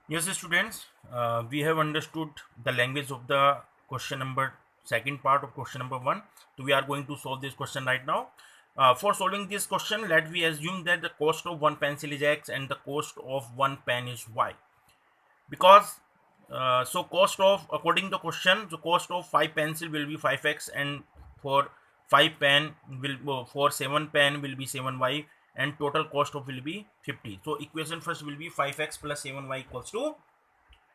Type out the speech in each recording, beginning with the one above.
Yes, students, we have understood the language of the question number second part of question number one. So we are going to solve this question right now. For solving this question, let we assume that the cost of one pencil is X and the cost of one pen is Y. Because so cost of according to question, the cost of 5 pencil will be 5x, and for 5 pen will for 7 pen will be 7y, and total cost of will be 50. So equation first will be 5x plus 7y equals to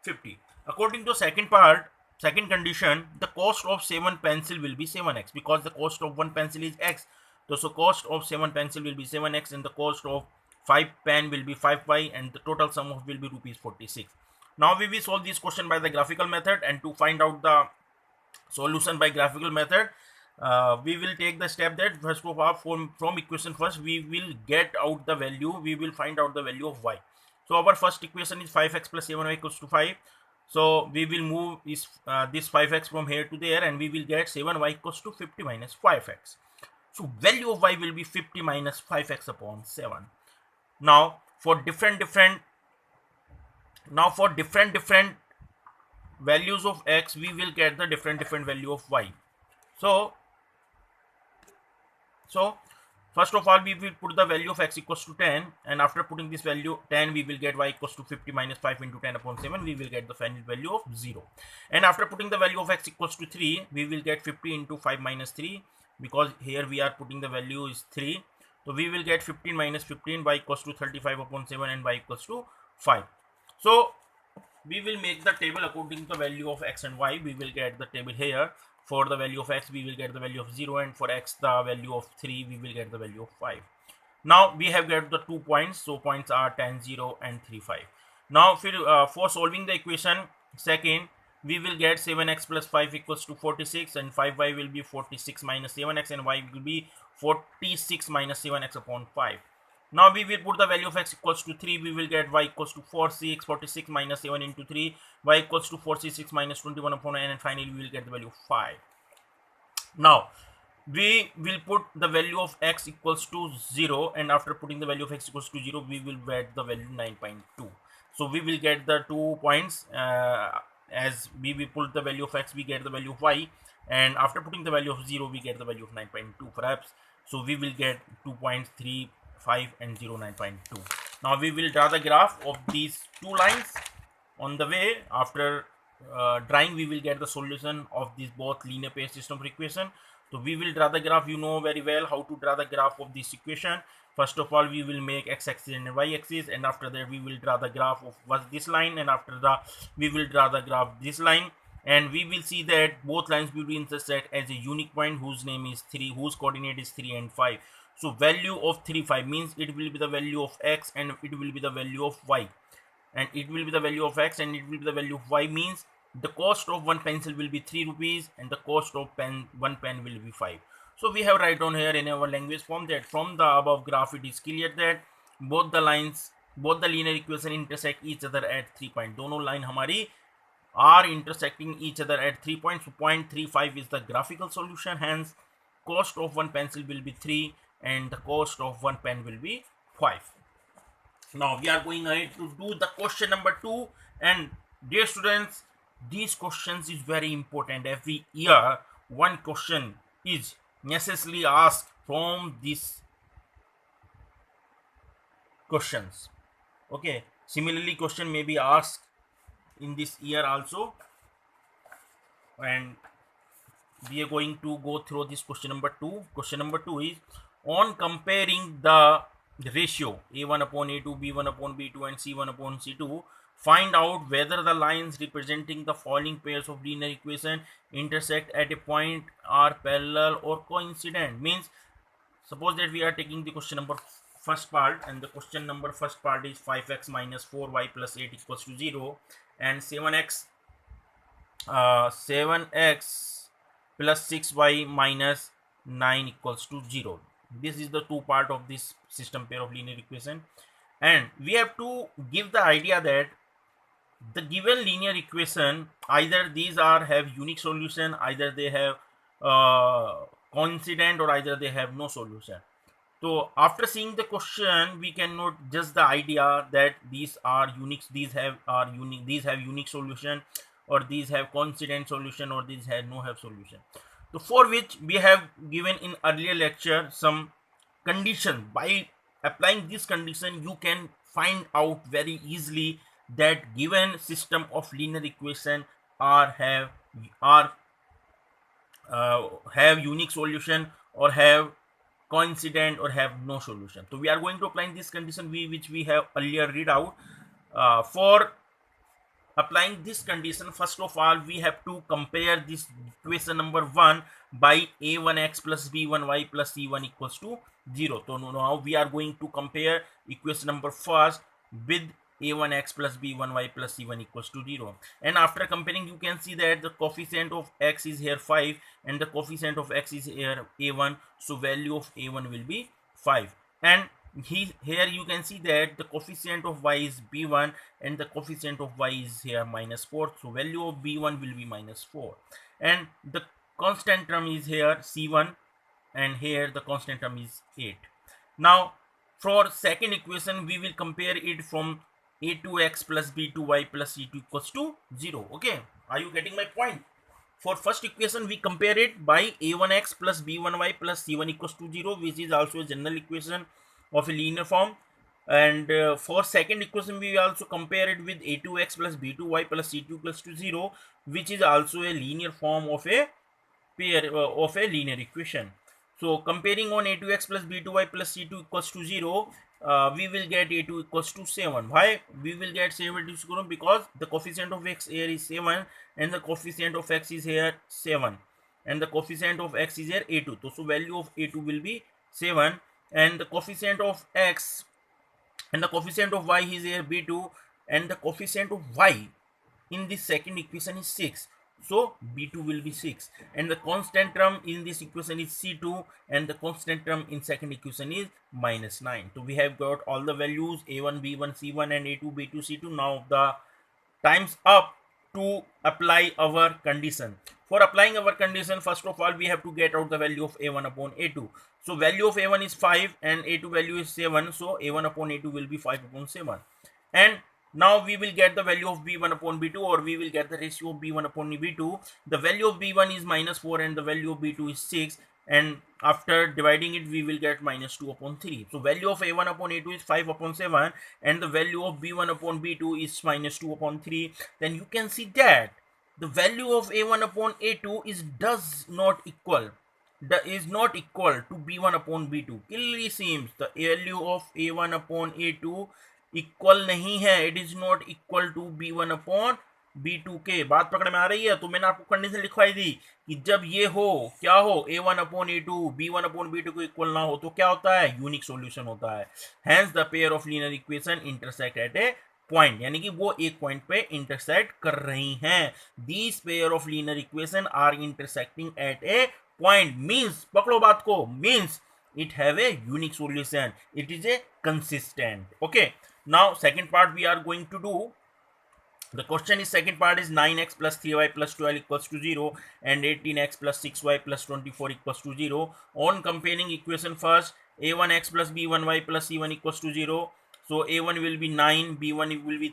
50. According to second part, second condition, the cost of 7 pencil will be 7x, because the cost of one pencil is x. So cost of 7 pencil will be 7x, and the cost of 5 pen will be 5y, and the total sum of will be rupees 46. Now we will solve this question by the graphical method, and to find out the solution by graphical method, we will take the step that first of all from equation first we will get out the value, we will find out the value of y. So our first equation is 5x plus 7y equals to 5. So we will move this 5x from here to there, and we will get 7y equals to 50 minus 5x. So value of y will be 50 minus 5x upon 7. Now for different values of x, we will get the different value of y. So first of all, we will put the value of x equals to 10, and after putting this value 10, we will get y equals to 50 minus 5 into 10 upon 7. We will get the final value of 0. And after putting the value of x equals to 3, we will get 50 into 5 minus 3, because here we are putting the value is 3. So we will get 15 minus 15, y equals to 35 upon 7, and y equals to 5. So we will make the table according to the value of x and y. We will get the table here. For the value of x, we will get the value of 0, and for x the value of 3, we will get the value of 5. Now we have got the 2 points, so points are 10 0 and 3 5. Now for solving the equation second, we will get 7x plus 5 equals to 46, and 5y will be 46 minus 7x, and y will be 46 minus 7x upon 5. Now we will put the value of x equals to 3. We will get y equals to 46 minus 7 into 3, y equals to 46 minus 21 upon n, and finally we will get the value of 5. Now we will put the value of x equals to 0, and after putting the value of x equals to 0, we will get the value 9.2. So we will get the 2 points, as we will put the value of x, we get the value of y, and after putting the value of 0, we get the value of 9.2 perhaps. So we will get 2.3 5 and 0 9.2. Now we will draw the graph of these two lines. On the way, after drawing, we will get the solution of these both linear pair system equation. So we will draw the graph. You know very well how to draw the graph of this equation. First of all, we will make x-axis and y-axis, and after that we will draw the graph of this line, and after that we will draw the graph this line, and we will see that both lines will be intersect as a unique point whose name is 3, whose coordinate is 3 and 5. So value of 3 5 means it will be the value of x, and it will be the value of y, and it will be the value of x, and it will be the value of y, means the cost of one pencil will be 3 rupees, and the cost of one pen will be 5. So we have write down here in our language form that from the above graph it is clear that both the linear equation intersect each other at 3 point. दोनों line हमारी are intersecting each other at 3 points. So 0.35 is the graphical solution. Hence cost of one pencil will be 3, and the cost of one pen will be 5. Now we are going ahead to do the question number 2, and dear students, these questions is very important. Every year one question is necessarily asked from these questions. Okay, similarly question may be asked in this year also, and we are going to go through this question number 2. Question number 2 is on comparing the ratio a1 upon a2, b1 upon b2, and c1 upon c2, find out whether the lines representing the following pairs of linear equation intersect at a point, are parallel or coincident. Means suppose that we are taking the question number first part, and the question number first part is 5x minus 4y plus 8 equals to 0, and 7x plus 6y minus 9 equals to 0. This is the two part of this system pair of linear equation, and we have to give the idea that the given linear equation, either these are have unique solution, either they have coincident, or either they have no solution. So after seeing the question, we can note just the idea that these are unique, these have unique solution, or these have coincident solution, or these have no have solution. So for which we have given in earlier lecture some condition. By applying this condition, you can find out very easily that given system of linear equation are have unique solution, or have coincident, or have no solution. So we are going to apply this condition which we have earlier read out. For applying this condition, first of all we have to compare this equation number 1 by a1x plus b1y plus c1 equals to 0. So now we are going to compare equation number first with a1x plus b1y plus c1 equals to 0, and after comparing you can see that the coefficient of x is here 5 and the coefficient of x is here a1, so value of a1 will be 5. And here you can see that the coefficient of y is b1 and the coefficient of y is here -4, so value of b1 will be -4, and the constant term is here c1, and here the constant term is 8. Now for second equation we will compare it from a2x plus b2y plus c2 equals to 0. Okay, are you getting my point? For first equation we compare it by a1x plus b1y plus c1 equals to 0, which is also a general equation of a linear form. And for second equation we also compare it with a2x plus b2y plus c2 equals to 0, which is also a linear form of a pair of a linear equation. So comparing on a2x plus b2y plus c2 equals to 0, we will get a2 equals to 7. Why we will get 7 to 0? Because the coefficient of x here is 7 and the coefficient of x is here 7 and the coefficient of x is here a2. So value of a2 will be 7, and the coefficient of x and the coefficient of y is here b2, and the coefficient of y in this second equation is 6. So b2 will be 6, and the constant term in this equation is c2, and the constant term in second equation is -9. So we have got all the values a1 b1 c1 and a2 b2 c2. Now the time's up to apply our condition. For applying our condition, first of all we have to get out the value of a1 upon a2. So value of a1 is 5 and a2 value is 7, so a1 upon a2 will be 5 upon 7. And now we will get the value of b1 upon b2, or we will get the ratio of b1 upon b2. The value of b1 is -4 and the value of b2 is 6, and after dividing it we will get -2 upon 3. So value of a1 upon a2 is 5 upon 7 and the value of b1 upon b2 is -2 upon 3. Then you can see that the value of a1 upon a2 is not equal to b1 upon b2. Clearly seems the value of a1 upon a2 equal नहीं है, it is not equal to b1 upon b2 के। बात पकड़ में आ रही है? तो मैंने आपको कंडीशन लिखवाई दी कि जब ये हो क्या हो a1 upon a2 b1 upon b2 को इक्वल ना हो तो क्या होता है? यूनिक सॉल्यूशन होता है। Hence the pair of linear equation intersect at a point, यानी कि वो एक पॉइंट पे इंटरसेक्ट कर रही हैं। These pair of linear equation are intersecting at a point means, पकड़ो बात को, means it have a unique solution, it is a consistent. Okay, now second part we are going to do. The question is, second part is 9x plus 3y plus 12 equals to 0 and 18x plus 6y plus 24 equals to 0. On comparing equation first, a1x plus b1y plus c1 equals to 0. So a1 will be 9, b1 will be